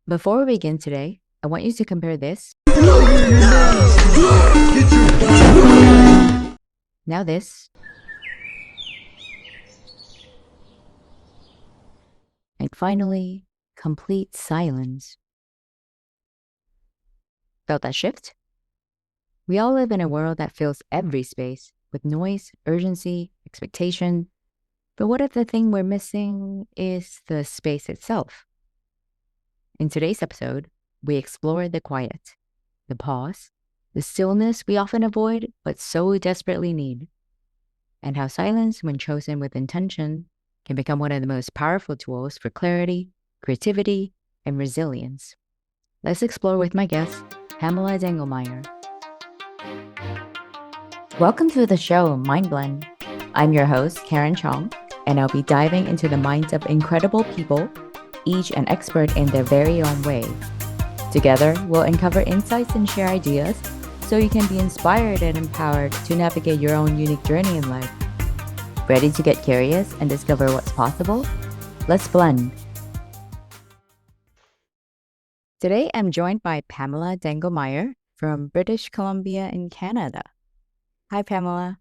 Before we begin today, I want you to compare this, now this, and finally, complete silence. Felt that shift? We all live in a world that fills every space with noise, urgency, expectation. But what if the thing we're missing is the space itself? In today's episode, we explore the quiet, the pause, the stillness we often avoid but so desperately need, and how silence, when chosen with intention, can become one of the most powerful tools for clarity, creativity, and resilience. Let's explore with my guest, Pamela Dangelmaier. Welcome to the show, Mind Blend. I'm your host, Karen Chong, and I'll be diving into the minds of incredible people, each an expert in their very own way. Together, we'll uncover insights and share ideas so you can be inspired and empowered to navigate your own unique journey in life. Ready to get curious and discover what's possible? Let's blend. Today, I'm joined by Pamela Dangelmaier from British Columbia in Canada. Hi, Pamela.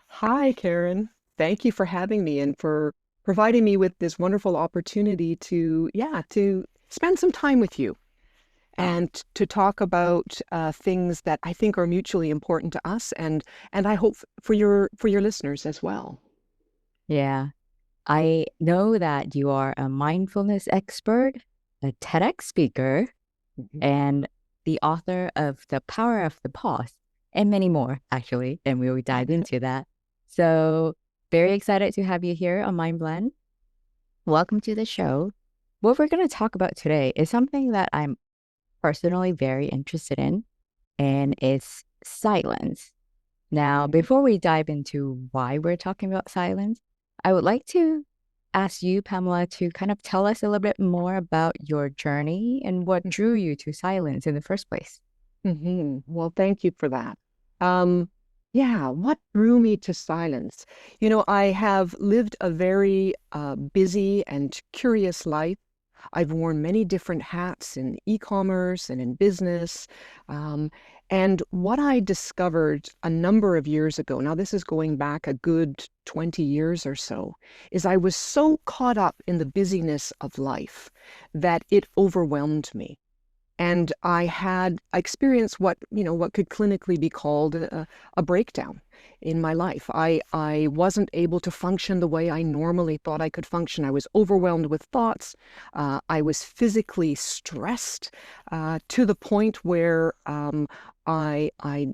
Hi, Karen. Thank you for having me and for providing me with this wonderful opportunity to spend some time with you and to talk about things that I think are mutually important to us and I hope for your listeners as well. Yeah, I know that you are a mindfulness expert, a TEDx speaker, Mhm. and the author of The Power of the Pause, and many more, actually. And we will dive into that. So, very excited to have you here on Mind Blend. Welcome to the show. What we're going to talk about today is something that I'm personally very interested in, and it's silence. Now, before we dive into why we're talking about silence, I would like to ask you, Pamela, to kind of tell us a little bit more about your journey and what drew you to silence in the first place. Well, thank you for that. Um, yeah, what drew me to silence? You know, I have lived a very busy and curious life. I've worn many different hats in e-commerce and in business. Um, and what I discovered a number of years ago, now this is going back a good 20 years or so, is I was so caught up in the busyness of life that it overwhelmed me. And I experienced what could clinically be called a breakdown in my life. I wasn't able to function the way I normally thought I could function. I was overwhelmed with thoughts. I was physically stressed to the point where I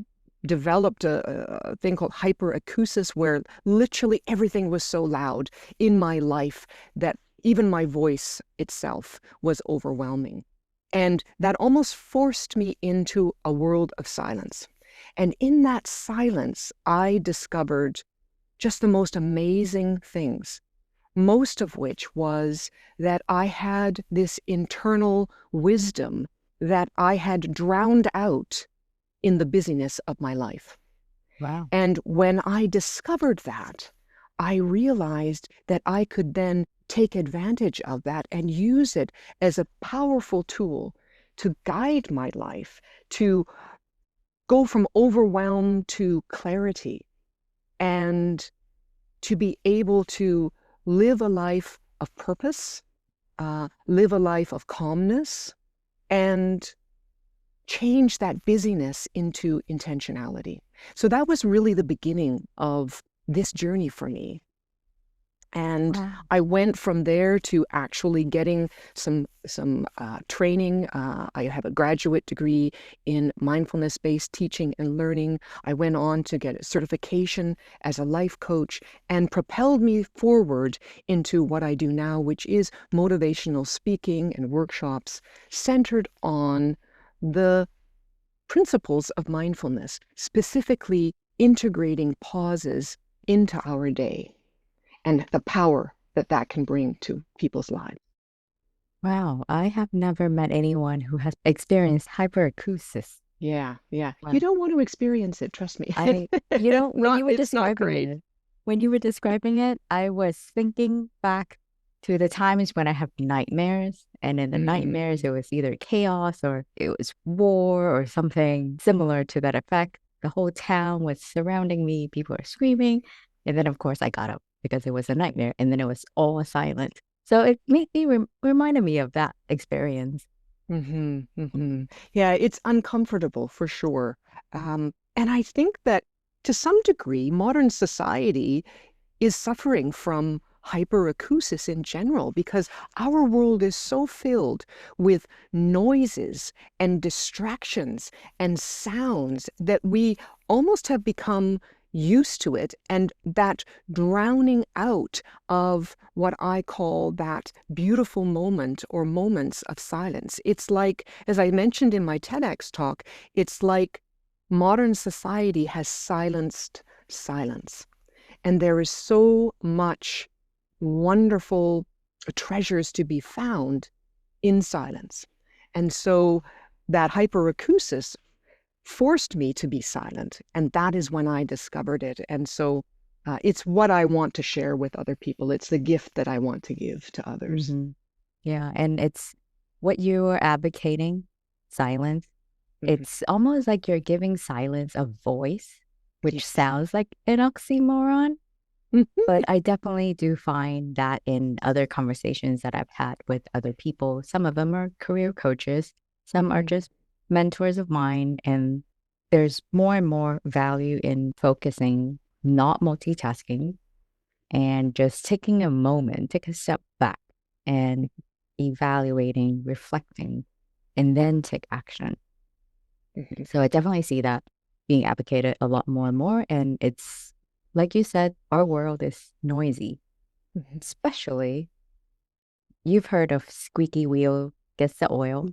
developed a thing called hyperacusis, where literally everything was so loud in my life that even my voice itself was overwhelming. And that almost forced me into a world of silence. And in that silence, I discovered just the most amazing things, most of which was that I had this internal wisdom that I had drowned out in the busyness of my life. Wow. And when I discovered that, I realized that I could then take advantage of that and use it as a powerful tool to guide my life, to go from overwhelm to clarity, and to be able to live a life of purpose, live a life of calmness, and change that busyness into intentionality. So that was really the beginning of this journey for me. And Wow. I went from there to actually getting some training. I have a graduate degree in mindfulness-based teaching and learning. I went on to get a certification as a life coach and propelled me forward into what I do now, which is motivational speaking and workshops centered on the principles of mindfulness, specifically integrating pauses into our day and the power that that can bring to people's lives. Wow. I have never met anyone who has experienced hyperacusis. Yeah, yeah. You Wow. don't want to experience it, trust me. When you were It's not describing great. it, I was thinking back to the times when I have nightmares. And in the nightmares, Mm-hmm. it was either chaos or it was war or something similar to that effect. The whole town was surrounding me. People were screaming. And then, of course, I got up because it was a nightmare. And then it was all silent. So it made me reminded me of that experience. Mm-hmm. Mm-hmm. Yeah, it's uncomfortable for sure. And I think that to some degree, modern society is suffering from hyperacusis in general because our world is so filled with noises and distractions and sounds that we almost have become used to it, and that drowning out of what I call that beautiful moment or moments of silence. It's like, as I mentioned in my TEDx talk, it's like modern society has silenced silence. And there is so much wonderful treasures to be found in silence. And so that hyperacusis forced me to be silent. And that is when I discovered it. And so it's what I want to share with other people. It's the gift that I want to give to others. Hmm. Yeah. And it's what you are advocating, silence. Mhm. It's almost like you're giving silence a voice, which Yes. sounds like an oxymoron. Mhm. But I definitely do find that in other conversations that I've had with other people, some of them are career coaches, some are Mhm. just mentors of mine. And there's more and more value in focusing, not multitasking, and just taking a moment, take a step back and evaluating, reflecting, and then take action. Mhm. So I definitely see that being advocated a lot more and more. And it's like you said, our world is noisy, Mhm. especially you've heard of squeaky wheel gets the oil.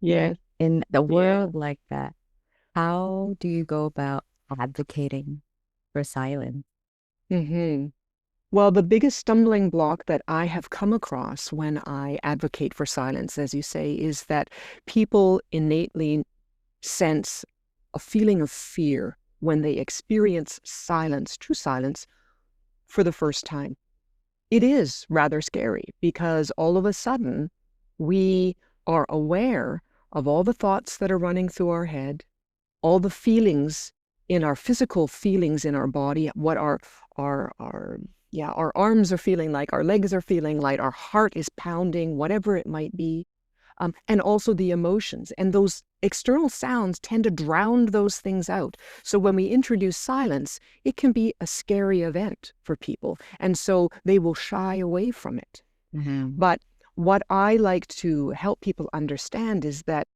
Yes. In the Yeah. world like that, how do you go about advocating for silence? Hmm. Well, the biggest stumbling block that I have come across when I advocate for silence, as you say, is that people innately sense a feeling of fear when they experience silence, true silence, for the first time. It is rather scary because all of a sudden we are aware of all the thoughts that are running through our head, all the feelings in our physical feelings in our body, what our yeah, our arms are feeling like, our legs are feeling like, our heart is pounding, whatever it might be, and also the emotions. And those external sounds tend to drown those things out. So when we introduce silence, it can be a scary event for people. And so they will shy away from it. Hmm. But what I like to help people understand is that,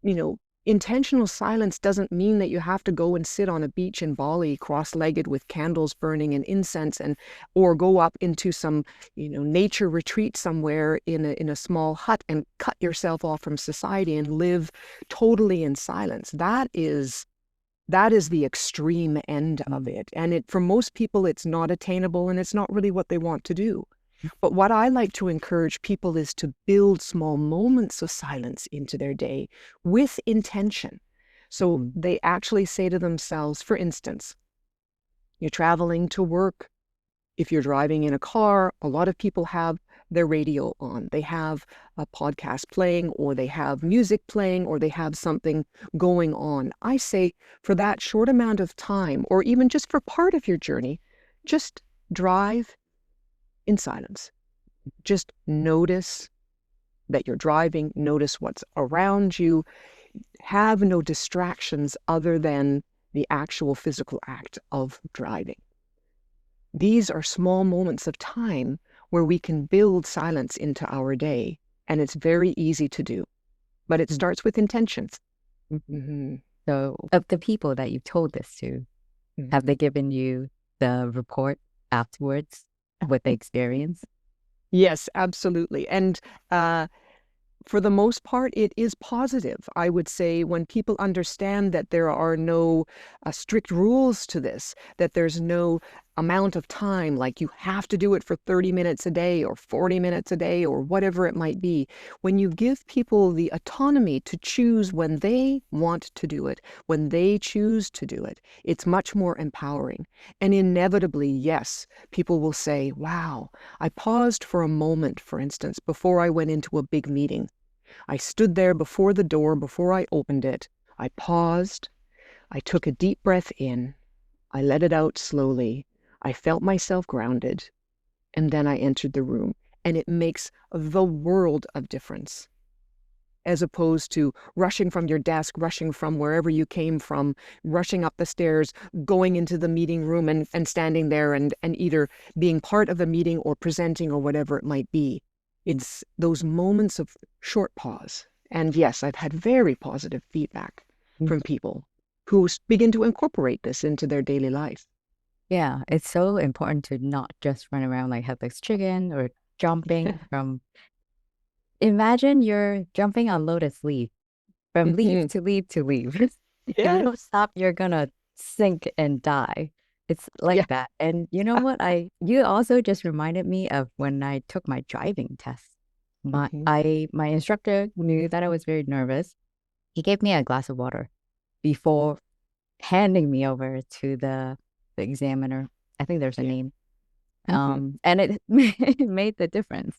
you know, intentional silence doesn't mean that you have to go and sit on a beach in Bali cross-legged with candles burning and incense, and or go up into some, nature retreat somewhere in a small hut and cut yourself off from society and live totally in silence. That is the extreme end of it. And for most people it's not attainable, and it's not really what they want to do. But what I like to encourage people is to build small moments of silence into their day with intention. So Hmm. they actually say to themselves, for instance, you're traveling to work. If you're driving in a car, a lot of people have their radio on. They have a podcast playing, or they have music playing, or they have something going on. I say, for that short amount of time, or even just for part of your journey, just drive in silence. Just notice that you're driving, notice what's around you, have no distractions other than the actual physical act of driving. These are small moments of time where we can build silence into our day, and it's very easy to do, but it starts with intentions. Hmm. Hmm. So, of the people that you've told this to, have they given you the report afterwards, what they experienced? Yes, absolutely. And uh, for the most part, it is positive. I would say when people understand that there are no strict rules to this, that there's no amount of time, like you have to do it for 30 minutes a day or 40 minutes a day or whatever it might be, when you give people the autonomy to choose when they want to do it, when they choose to do it, it's much more empowering. And inevitably, yes, people will say, wow, I paused for a moment, for instance, before I went into a big meeting. I stood there before the door, before I opened it. I paused. I took a deep breath in. I let it out slowly. I felt myself grounded, and then I entered the room. And it makes the world of difference, as opposed to rushing from your desk, rushing from wherever you came from, rushing up the stairs, going into the meeting room and standing there and either being part of the meeting or presenting or whatever it might be. It's those moments of short pause. And yes, I've had very positive feedback from people who begin to incorporate this into their daily life. Yeah, it's so important to not just run around like headless chicken or jumping from. Imagine you're jumping on lotus leaf from leaf to leaf to leaf. If you don't Yes. stop, you're gonna sink and die. It's like Yeah. that. And you know what? You also just reminded me of when I took my driving test. Mhm. My instructor knew that I was very nervous. He gave me a glass of water before handing me over to the examiner. I think there's a Yeah. name. Mhm. And it it made the difference.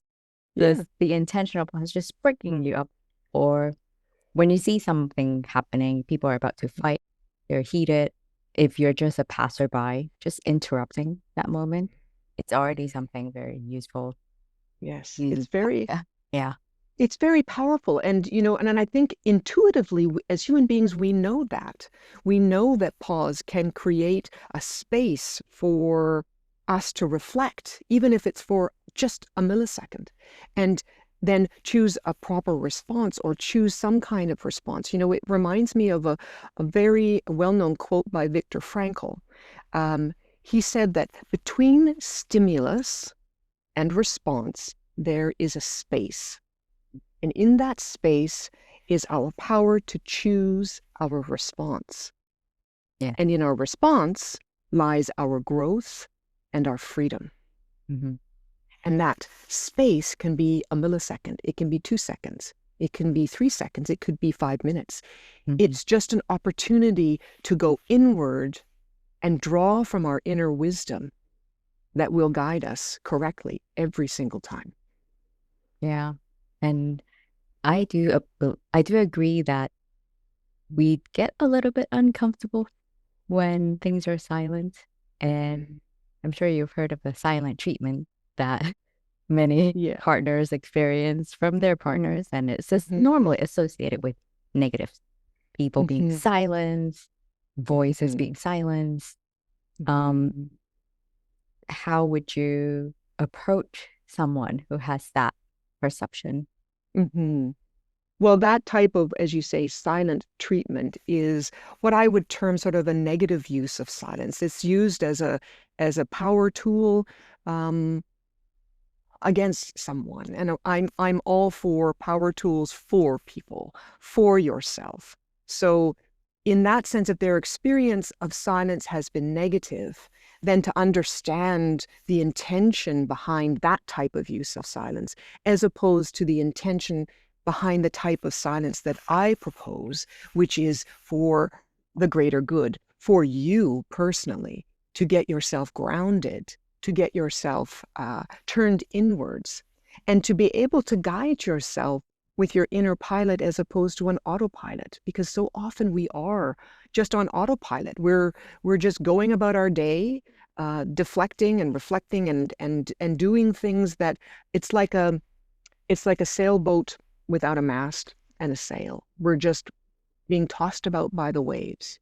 Yeah. The intentional part is just breaking you up. Or when you see something happening, people are about to fight, they're heated. If you're just a passerby, just interrupting that moment, it's already something very useful. Yes. You, yeah, yeah, It's very powerful. And, and I think intuitively, as human beings, we know that. We know that pause can create a space for us to reflect, even if it's for just a millisecond, and then choose a proper response or choose some kind of response. It reminds me of a very well-known quote by Viktor Frankl. He said that between stimulus and response, there is a space. And in that space is our power to choose our response. yeah. And in our response lies our growth and our freedom. Hmm. And that space can be a millisecond, it can be 2 seconds, it can be 3 seconds, it could be 5 minutes. Hmm. It's just an opportunity to go inward and draw from our inner wisdom that will guide us correctly every single time. Yeah. And I do agree that we get a little bit uncomfortable when things are silent. And I'm sure you've heard of the silent treatment that many Yeah. partners experience from their partners. And it's just Mhm. normally associated with negatives. People being Mhm. silenced, voices Mhm. being silenced. Mhm. Um, how would you approach someone who has that perception? Mhm. Well, that type of, as you say, silent treatment is what I would term sort of a negative use of silence. It's used as a power tool um, against someone, and I'm all for power tools for people, for yourself. So, in that sense, if their experience of silence has been negative, then to understand the intention behind that type of use of silence, as opposed to the intention behind the type of silence that I propose, which is for the greater good, for you personally, to get yourself grounded, to get yourself turned inwards, and to be able to guide yourself with your inner pilot as opposed to an autopilot, because so often we are just on autopilot. We're just going about our day, deflecting and reflecting and doing things that it's like a sailboat without a mast and a sail. We're just being tossed about by the waves.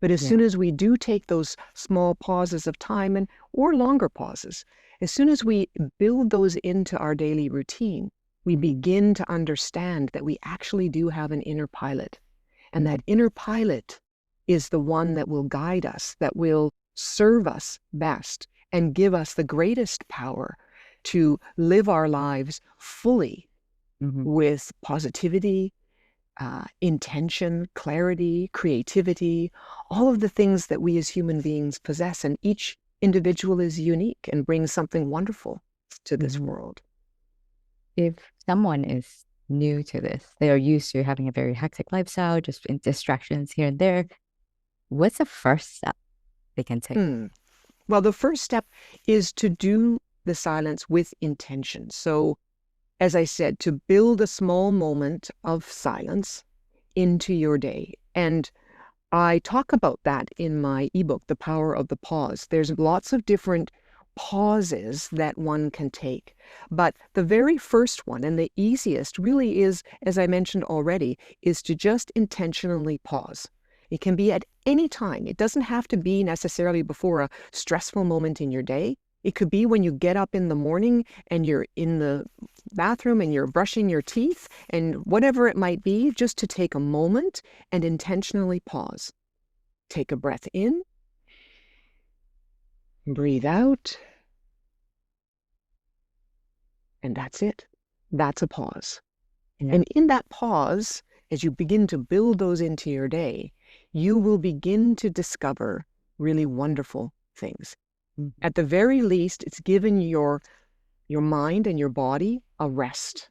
But as Yeah. soon as we do take those small pauses of time and or longer pauses, as soon as we build those into our daily routine, we begin to understand that we actually do have an inner pilot. And that inner pilot is the one that will guide us, that will serve us best and give us the greatest power to live our lives fully Mm-hmm. with positivity, intention, clarity, creativity, all of the things that we as human beings possess. And each individual is unique and brings something wonderful to this world. If someone is new to this, they are used to having a very hectic lifestyle, just in distractions here and there. What's the first step they can take? Well, the first step is to do the silence with intention. So, as I said, to build a small moment of silence into your day. And I talk about that in my ebook, The Power of the Pause. There's lots of different pauses that one can take. But the very first one and the easiest really is, as I mentioned already, is to just intentionally pause. It can be at any time. It doesn't have to be necessarily before a stressful moment in your day. It could be when you get up in the morning and you're in the bathroom and you're brushing your teeth and whatever it might be, just to take a moment and intentionally pause. Take a breath in, breathe out, and that's it. That's a pause. Yeah. And in that pause, as you begin to build those into your day, you will begin to discover really wonderful things. At the very least, it's given your mind and your body a rest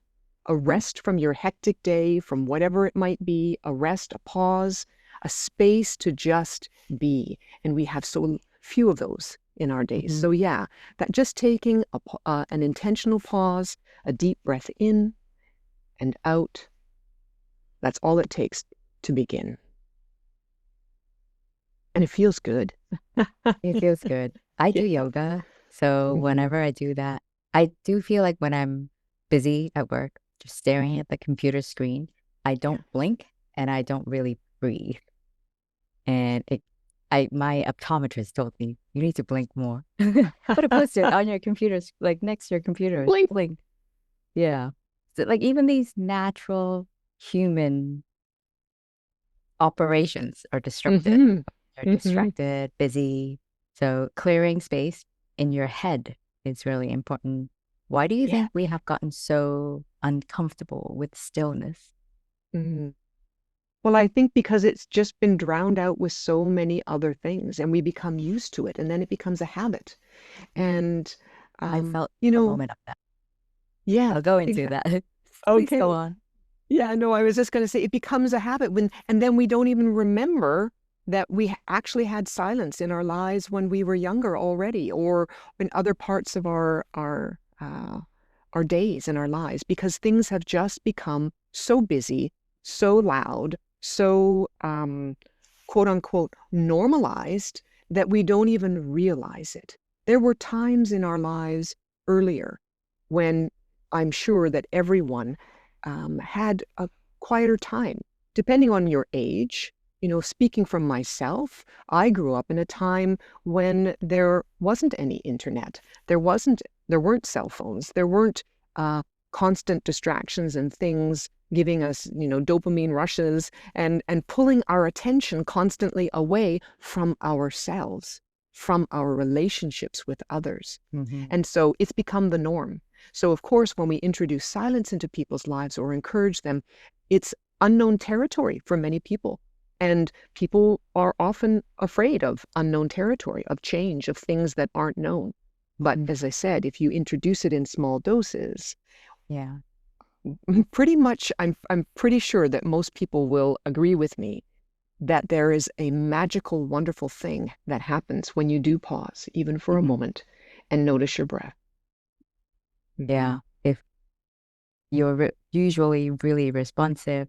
from your hectic day, from whatever it might be, a rest, a pause, a space to just be. And we have so few of those in our days. So yeah, that just taking an intentional pause, a deep breath in and out, that's all it takes to begin. And it feels good. It feels good. I do yoga. So whenever I do that, I do feel like when I'm busy at work, just staring at the computer screen, I don't blink and I don't really breathe. And my optometrist told me, you need to blink more. Put a post-it on your computer, like next to your computer. Blink. Blink. Yeah. So like even these natural human operations are disrupted. They're distracted, busy. So clearing space in your head is really important. Why do you Yeah. think we have gotten so uncomfortable with stillness? Well, I think because it's just been drowned out with so many other things and we become used to it and then it becomes a habit. And, I felt you a know, moment of that. yeah, I'll go into that. Please okay. go on. Yeah, no, I was just going to say it becomes a habit and then we don't even remember that we actually had silence in our lives when we were younger already, or in other parts of our days and our lives, because things have just become so busy, so loud, so quote unquote normalized that we don't even realize it. There were times in our lives earlier when I'm sure that everyone had a quieter time, depending on your age. You know, speaking from myself, I grew up in a time when there wasn't any internet. There weren't cell phones. There weren't constant distractions and things giving us, dopamine rushes and pulling our attention constantly away from ourselves, from our relationships with others. And so it's become the norm. So of course, when we introduce silence into people's lives or encourage them, it's unknown territory for many people. And people are often afraid of unknown territory, of change, of things that aren't known. But as I said, if you introduce it in small doses, Yeah. pretty much, I'm pretty sure that most people will agree with me that there is a magical, wonderful thing that happens when you do pause, even for a moment, and notice your breath. Yeah. If you're usually really responsive,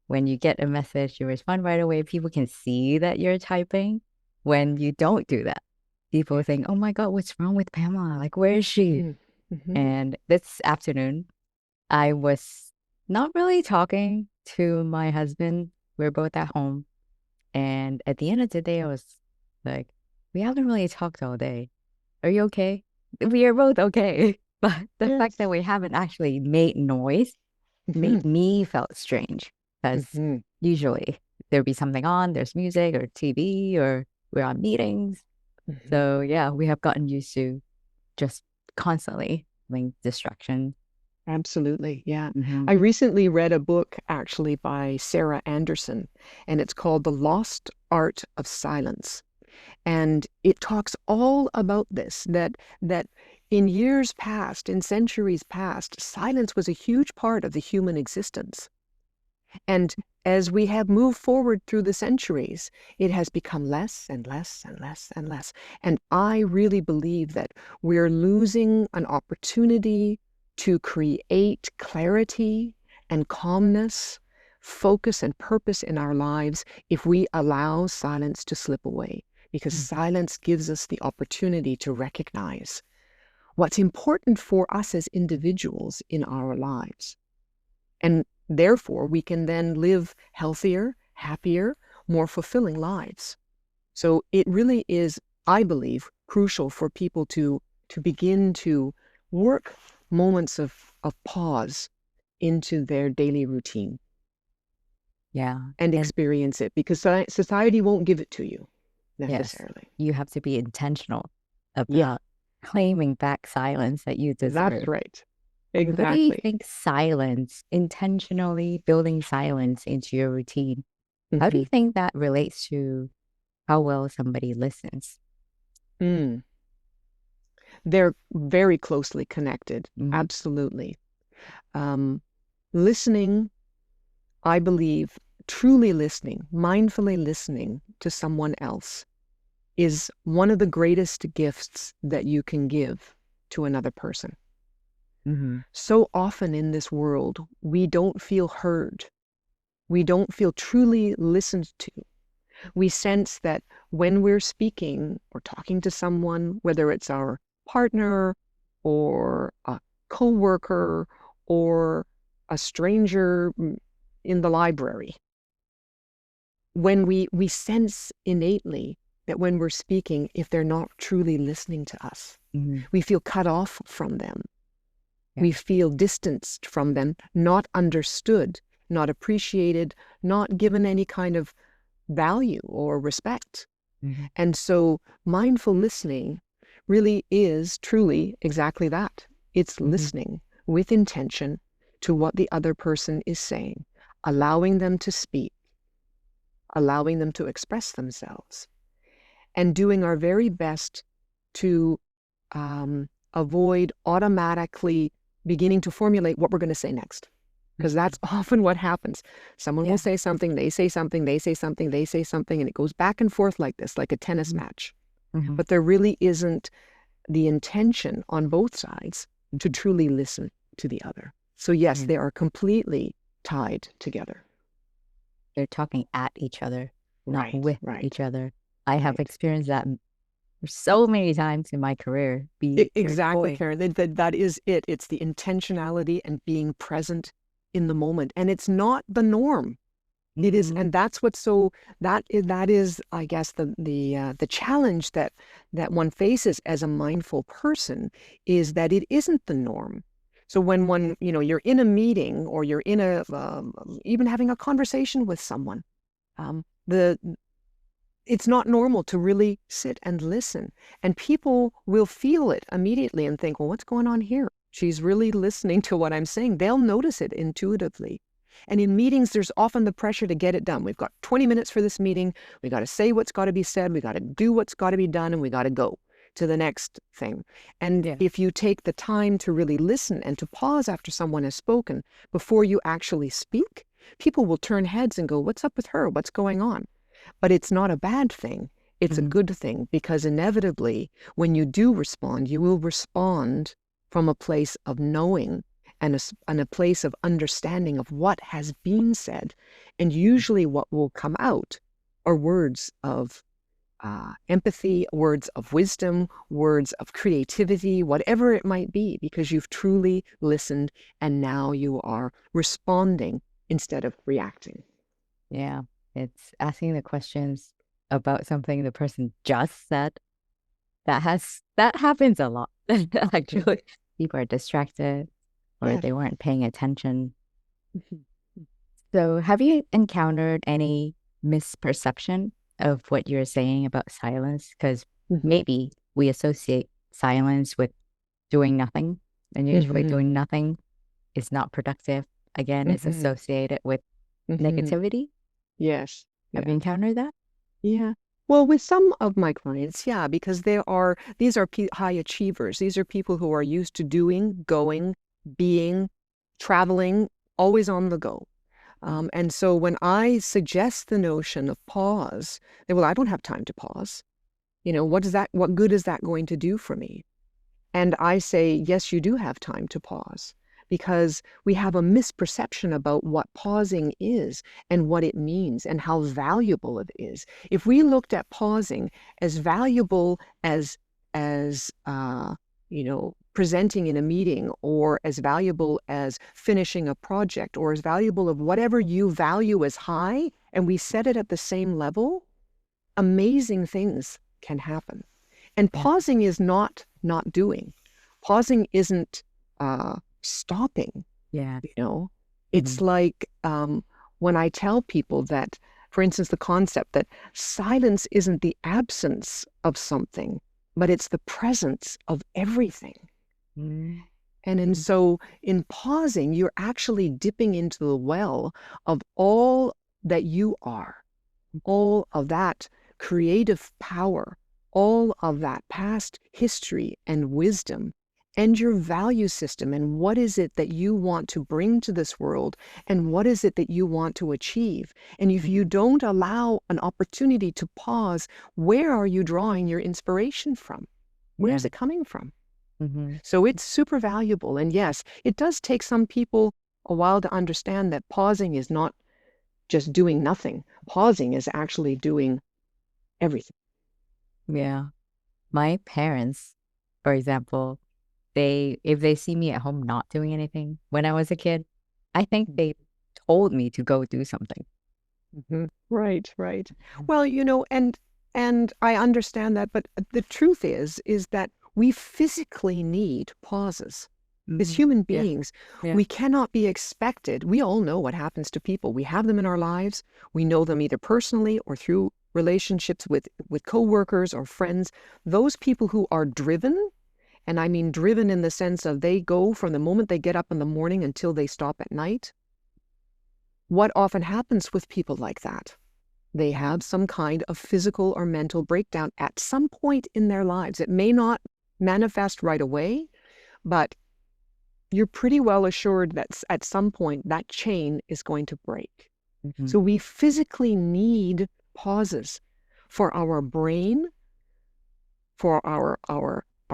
when you get a message, you respond right away. People can see that you're typing. When you don't do that, people think, oh my God, what's wrong with Pamela? Like, where is she? And this afternoon, I was not really talking to my husband. We're both at home. And at the end of the day, I was like, we haven't really talked all day. Are you okay? We are both okay. But the fact that we haven't actually made noise made me felt strange because usually there'd be something on, there's music or TV or we're on meetings. So yeah, we have gotten used to just constantly having distraction. Absolutely, yeah. I recently read a book actually by Sarah Anderson, and it's called The Lost Art of Silence. And it talks all about this, that in years past, in centuries past, silence was a huge part of the human existence. And as we have moved forward through the centuries, it has become less and less and less and less. And I really believe that we're losing an opportunity to create clarity and calmness, focus and purpose in our lives if we allow silence to slip away. Because silence gives us the opportunity to recognize what's important for us as individuals in our lives. And therefore, we can then live healthier, happier, more fulfilling lives. So it really is, I believe, crucial for people to begin to work moments of pause into their daily routine Yeah. and experience it, because society won't give it to you Yes, necessarily. you have to be intentional about Yeah, claiming back silence that you that's deserve. right. What do you Exactly. think silence, intentionally building silence into your routine, how do you Mhm. think that relates to how well somebody listens? Mm. They're very closely connected. Mhm, Absolutely. Um, Listening, I believe, truly listening, mindfully listening to someone else is one of the greatest gifts that you can give to another person. mhm, So often in this world, we don't feel heard. We don't feel truly listened to. We sense that when we're speaking or talking to someone, whether it's our partner or a coworker or a stranger in the library, when we sense innately that when we're speaking, if they're not truly listening to us, mhm, we feel cut off from them. yeah, We feel distanced from them, not understood, not appreciated, not given any kind of value or respect. mhm, And so mindful listening really is truly exactly that. It's mhm, listening with intention to what the other person is saying, allowing them to speak, allowing them to express themselves, and doing our very best to avoid automatically beginning to formulate what we're going to say next. Because mhm, that's often what happens. Someone will yeah, say something, they say something, they say something, they say something, and it goes back and forth like this, like a tennis mhm, match. mhm, But there really isn't the intention on both sides to mhm, truly listen to the other. So, yes, yeah. they are completely tied together. They're talking at each other, not Right, with each right, other. I have right. experienced that so many times in my career. Be You're Exactly, going. Karen. That is it. It's the intentionality and being present in the moment. And it's not the norm. It is, Mhm, and that's what's so that is, I guess, the challenge that one faces as a mindful person is that it isn't the norm. So when one, you're in a meeting or you're in a even having a conversation with someone, the it's not normal to really sit and listen. And people will feel it immediately and think, well, what's going on here? She's really listening to what I'm saying. They'll notice it intuitively. And in meetings, there's often the pressure to get it done. We've got 20 minutes for this meeting. We got to say what's got to be said. We got to do what's got to be done, and we got to go to the next thing. And yeah. if you take the time to really listen and to pause after someone has spoken before you actually speak, people will turn heads and go, what's up with her? What's going on? But it's not a bad thing. It's a Mhm, good thing, because inevitably, when you do respond, you will respond from a place of knowing and a place of understanding of what has been said. And usually, what will come out are words of empathy, words of wisdom, words of creativity, whatever it might be, because you've truly listened and now you are responding instead of reacting. yeah. It's asking the questions about something the person just said. That happens a lot. Mhm. Actually, people are distracted or Yes. they weren't paying attention. Mhm. So, have you encountered any misperception of what you're saying about silence? Because Mhm. maybe we associate silence with doing nothing, and usually Mhm. doing nothing is not productive. Again, it's Mhm. associated with Mhm. negativity. Yes. Have you Yes. encountered that? Yeah. Well, with some of my clients, yeah, because these are high achievers. These are people who are used to doing, going, being, traveling, always on the go. And so when I suggest the notion of pause, well, I don't have time to pause. What good is that going to do for me? And I say, yes, you do have time to pause because we have a misperception about what pausing is and what it means and how valuable it is. If we looked at pausing as valuable as presenting in a meeting, or as valuable as finishing a project, or as valuable of whatever you value as high, and we set it at the same level, amazing things can happen. And Yeah. pausing is not doing. Pausing isn't stopping, Yeah. you know. Hmm. It's like when I tell people that, for instance, the concept that silence isn't the absence of something, but it's the presence of everything. Mm. So in pausing, you're actually dipping into the well of all that you are, all of that creative power, all of that past history and wisdom, and your value system, and what is it that you want to bring to this world, and what is it that you want to achieve. And if you don't allow an opportunity to pause, where are you drawing your inspiration from? Where Yeah. is it coming from? Hmm. So it's super valuable. And yes, it does take some people a while to understand that pausing is not just doing nothing. Pausing is actually doing everything. Yeah. My parents, for example, if they see me at home not doing anything when I was a kid, I think they told me to go do something. Hmm. Right, right. Well, and I understand that, but the truth is that we physically need pauses. As Hmm. human Yeah. beings, Yeah. we cannot be expected. We all know what happens to people. We have them in our lives. We know them either personally or through relationships with coworkers or friends. Those people who are driven, and I mean driven in the sense of they go from the moment they get up in the morning until they stop at night. What often happens with people like that? They have some kind of physical or mental breakdown at some point in their lives. It may not manifest right away, but you're pretty well assured that at some point that chain is going to break. Hmm. So we physically need pauses for our brain, for our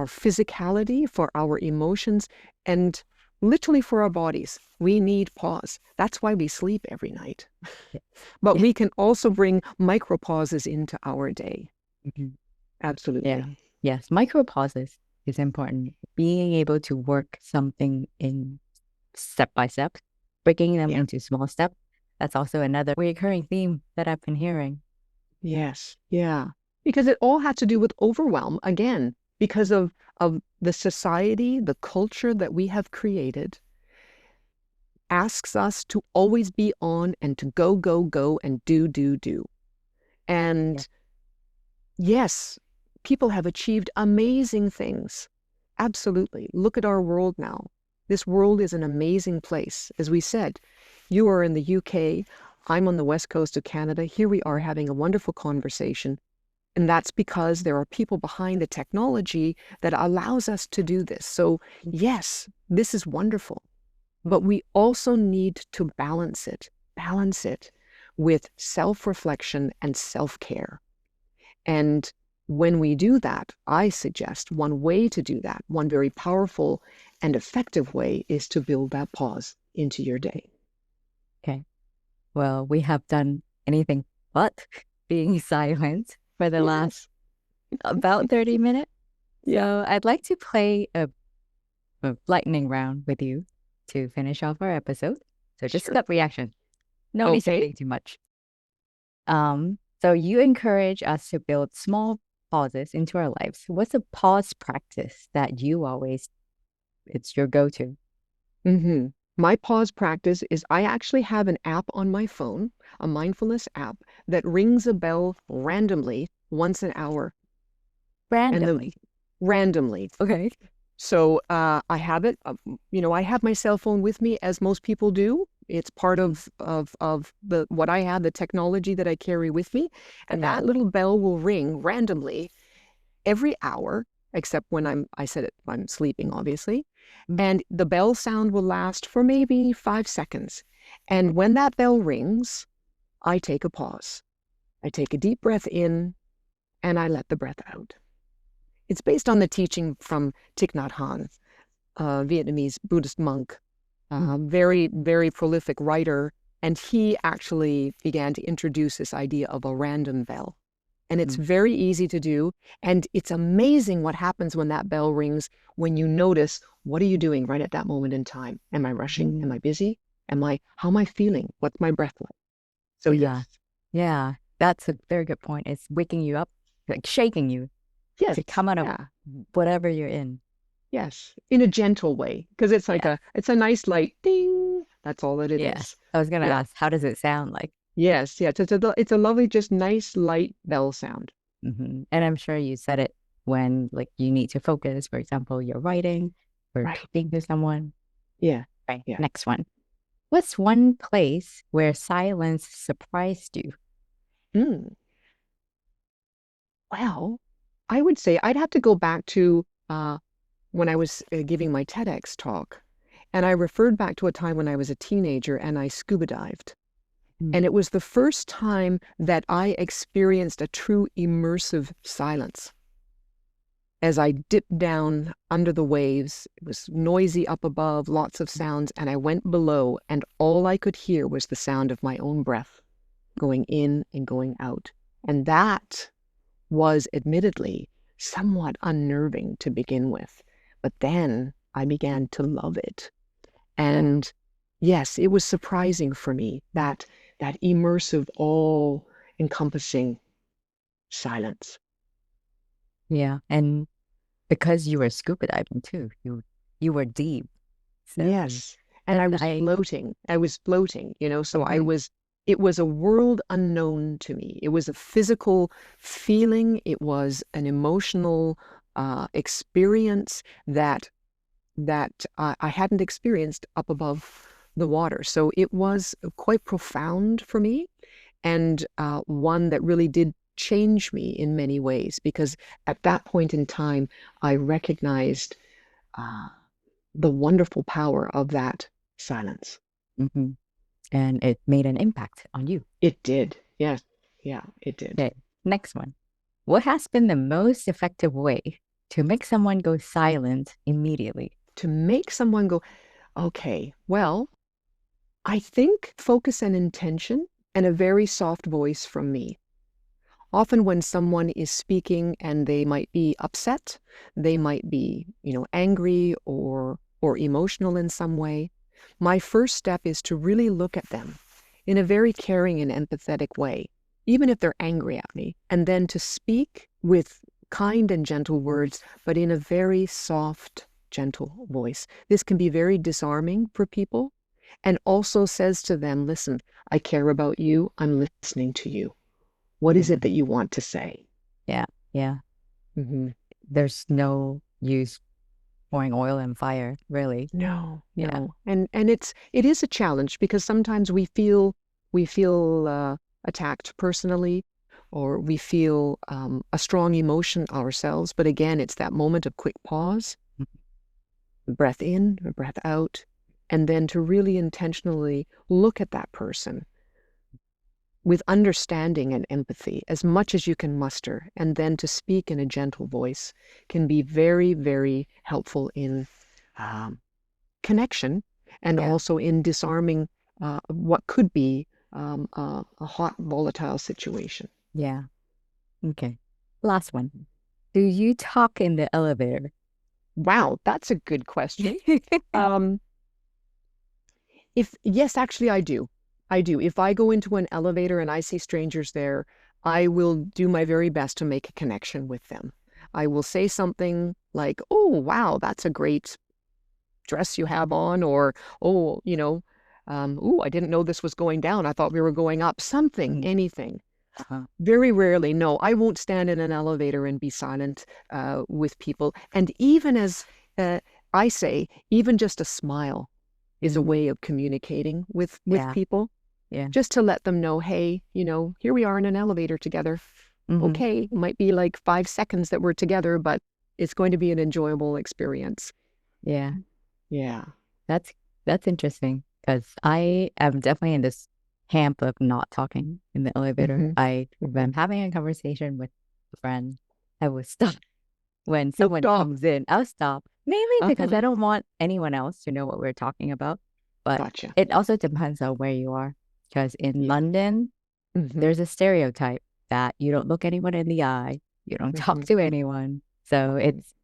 physicality, for our emotions, and literally for our bodies. We need pause. That's why we sleep every night. Yeah. But Yeah. we can also bring micro pauses into our day. Hmm. Yeah. Absolutely. Yes. Micro pauses is important. Being able to work something in step by step, breaking them Yeah. into small steps. That's also another recurring theme that I've been hearing. Yes. Yeah. Because it all had to do with overwhelm, again, because of the society, the culture that we have created asks us to always be on and to go, go, go and do, do, do. Yeah. And yes, people have achieved amazing things. Absolutely. Look at our world now. This world is an amazing place. As we said, you are in the UK, I'm on the west coast of Canada. Here we are having a wonderful conversation. And that's because there are people behind the technology that allows us to do this. So, yes, this is wonderful. But we also need to balance it with self-reflection and self-care. And when we do that, I suggest one way to do that, one very powerful and effective way, is to build that pause into your day. Okay. Well, we have done anything but being silent for the last Yes. about 30 minutes. Yeah. So I'd like to play a lightning round with you to finish off our episode. So just Sure. gut reaction. No need to Okay. think too much. So you encourage us to build small pauses into our lives. What's a pause practice that you always, it's your go-to? Hmm. My pause practice is I actually have an app on my phone, a mindfulness app that rings a bell randomly once an hour, and the Randomly. randomly. Okay. So I have it. I have my cell phone with me, as most people do. It's part of the what I have, the technology that I carry with me. And that little bell will ring randomly every hour, except when I said it, I'm sleeping, obviously. And the bell sound will last for maybe 5 seconds. And when that bell rings, I take a pause. I take a deep breath in and I let the breath out. It's based on the teaching from Thich Nhat Hanh, a Vietnamese Buddhist monk, very, very prolific writer. And he actually began to introduce this idea of a random bell. And it's very easy to do. And it's amazing what happens when that bell rings, when you notice, what are you doing right at that moment in time? Am I rushing? Am I busy? How am I feeling? What's my breath like? So yes. Yeah, that's a very good point. It's waking you up, like shaking you Yes. to come out of whatever you're in. Yes. In a gentle way. Because it's like it's a nice light ding. That's all that it is. I was gonna ask, how does it sound like? Yes. Yeah. It's a lovely, just nice light bell sound. And I'm sure you said it when like you need to focus, for example, you're writing or Right. talking to someone. Yeah. Right. Yeah. Next one. What's one place where silence surprised you? Mm. Well, I would say I'd have to go back to when I was giving my TEDx talk. And I referred back to a time when I was a teenager and I scuba dived. And it was the first time that I experienced a true immersive silence. As I dipped down under the waves, it was noisy up above, lots of sounds, and I went below, and all I could hear was the sound of my own breath going in and going out. And that was admittedly somewhat unnerving to begin with. But then I began to love it. And yes, it was surprising for me that immersive, all-encompassing silence. Yeah. And because you were scuba diving too, you were deep. So Yes. And I was floating. I was floating, so it was a world unknown to me. It was a physical feeling. It was an emotional experience that I hadn't experienced up above the water. So it was quite profound for me, and one that really did change me in many ways, because at that point in time, I recognized uh, the wonderful power of that silence. and it made an impact on you. It did. Yes. Yeah, it did. Okay. Next one. What has been the most effective way to make someone go silent immediately? To make someone go, okay, well, I think focus and intention and a very soft voice from me. Often when someone is speaking and they might be upset, they might be, angry or emotional in some way, my first step is to really look at them in a very caring and empathetic way, even if they're angry at me, and then to speak with kind and gentle words, but in a very soft, gentle voice. This can be very disarming for people, and also says to them, listen, I care about you. I'm listening to you. What is it that you want to say? Yeah. Yeah. There's no use pouring oil and fire, really. No. And it is a challenge, because sometimes we feel attacked personally, or we feel a strong emotion ourselves. But again, it's that moment of quick pause, breath in, breath out, and then to really intentionally look at that person with understanding and empathy as much as you can muster, and then to speak in a gentle voice can be very, very helpful in connection, and also in disarming what could be a hot, volatile situation. Yeah. Okay. Last one. Do you talk in the elevator? Wow, that's a good question. Yes, actually, I do. I do. If I go into an elevator and I see strangers there, I will do my very best to make a connection with them. I will say something like, oh, wow, that's a great dress you have on, or, oh, oh, I didn't know this was going down. I thought we were going up. Something, anything. Very rarely, no, I won't stand in an elevator and be silent with people. And even as I say, even just a smile is a Mhm. way of communicating with Yeah. people, Yeah. just to let them know, hey, here we are in an elevator together. Hmm. Okay, it might be like 5 seconds that we're together, but it's going to be an enjoyable experience. Yeah. Yeah. That's that's interesting because I am definitely in this camp of not talking in the elevator. Hmm. If I'm having a conversation with a friend, I will stop when You'll someone stop. comes in. I'll stop mainly because Uh-huh. I don't want anyone else to know what we're talking about. But Gotcha. it also depends on where you are. Because in Yeah. London, Hmm. there's a stereotype that you don't look anyone in the eye, you don't talk Hmm. to anyone. So it's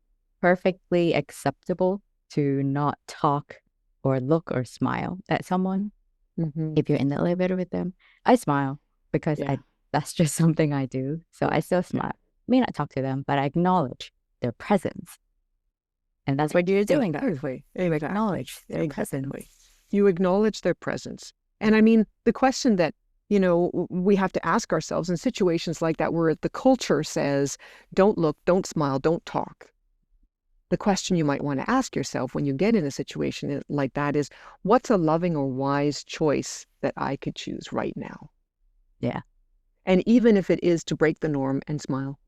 perfectly acceptable to not talk or look or smile at someone Hmm. if you're in the elevator with them. I smile because Yeah. I that's just something I do. So I Yeah. still Yeah. smile. May not talk to them, but I acknowledge their presence. And that's what Right. you're doing. Exactly. You Exactly. acknowledge their Exactly. presence. You acknowledge their presence. And I mean, the question that, we have to ask ourselves in situations like that where the culture says, don't look, don't smile, don't talk. The question you might want to ask yourself when you get in a situation like that is, what's a loving or wise choice that I could choose right now? Yeah. And even if it is to break the norm and smile,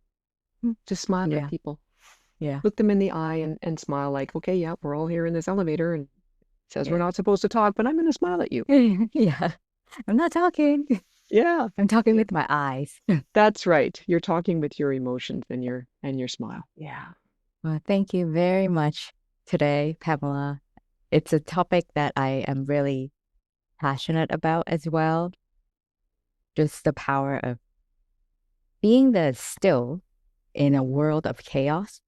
just smile at Yeah. people. Yeah. Look them in the eye and smile like, okay, yeah, we're all here in this elevator and it says we're Yeah. not supposed to talk, but I'm going to smile at you. Yeah. I'm not talking. Yeah. I'm talking Yeah. with my eyes. That's right. You're talking with your emotions and your smile. Yeah. Well, thank you very much today, Pamela. It's a topic that I am really passionate about as well. Just the power of being the still in a world of chaos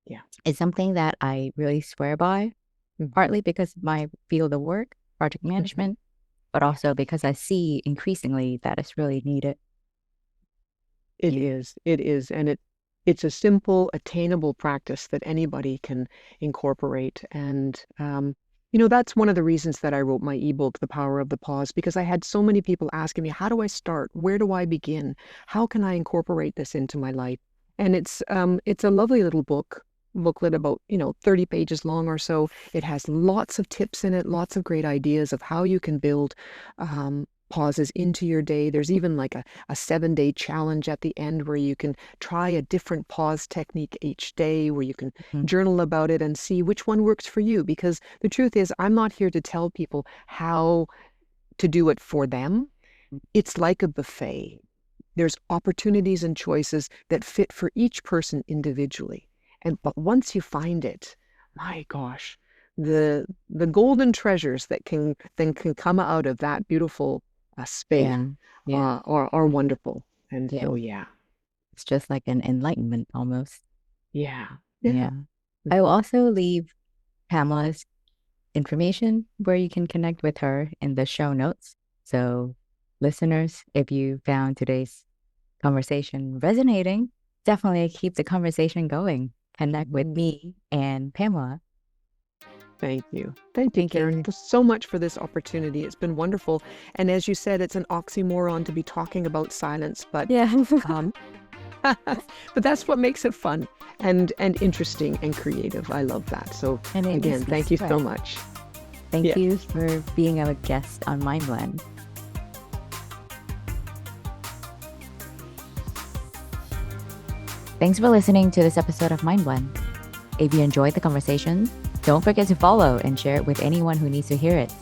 Yeah. is something that I really swear by, Hmm. partly because of my field of work, project Hmm. management, but also because I see increasingly that it's really needed. It is. It is. And it's a simple, attainable practice that anybody can incorporate. And that's one of the reasons that I wrote my ebook, The Power of the Pause, because I had so many people asking me, how do I start? Where do I begin? How can I incorporate this into my life? And it's a lovely little booklet about, 30 pages long or so. It has lots of tips in it, lots of great ideas of how you can build pauses into your day. There's even like a 7-day challenge at the end where you can try a different pause technique each day, where you can Mhm. journal about it and see which one works for you. Because the truth is, I'm not here to tell people how to do it for them. It's like a buffet. There's opportunities and choices that fit for each person individually. But once you find it, my gosh, the golden treasures that can come out of that beautiful space Yeah. Yeah. are wonderful. And Yeah. so yeah, It's just like an enlightenment almost. yeah, yeah. Yeah. I will also leave Pamela's information where you can connect with her in the show notes. So, listeners, if you found today's conversation resonating, definitely keep the conversation going. Connect with Mhm. me and Pamela. Thank you. Thank you, Thank Karen, you. so much for this opportunity. It's been wonderful. And as you said, it's an oxymoron to be talking about silence, but Yeah. um, but that's what makes it fun and interesting and creative. I love that. So And it again, makes me thank you so sweat. much. Thank Yeah. you for being a guest on Mind Blend. Thanks for listening to this episode of Mind Blend. If you enjoyed the conversation, don't forget to follow and share it with anyone who needs to hear it.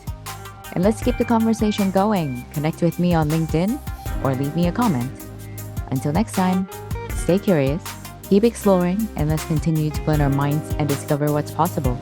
And let's keep the conversation going. Connect with me on LinkedIn or leave me a comment. Until next time, stay curious, keep exploring, and let's continue to blend our minds and discover what's possible.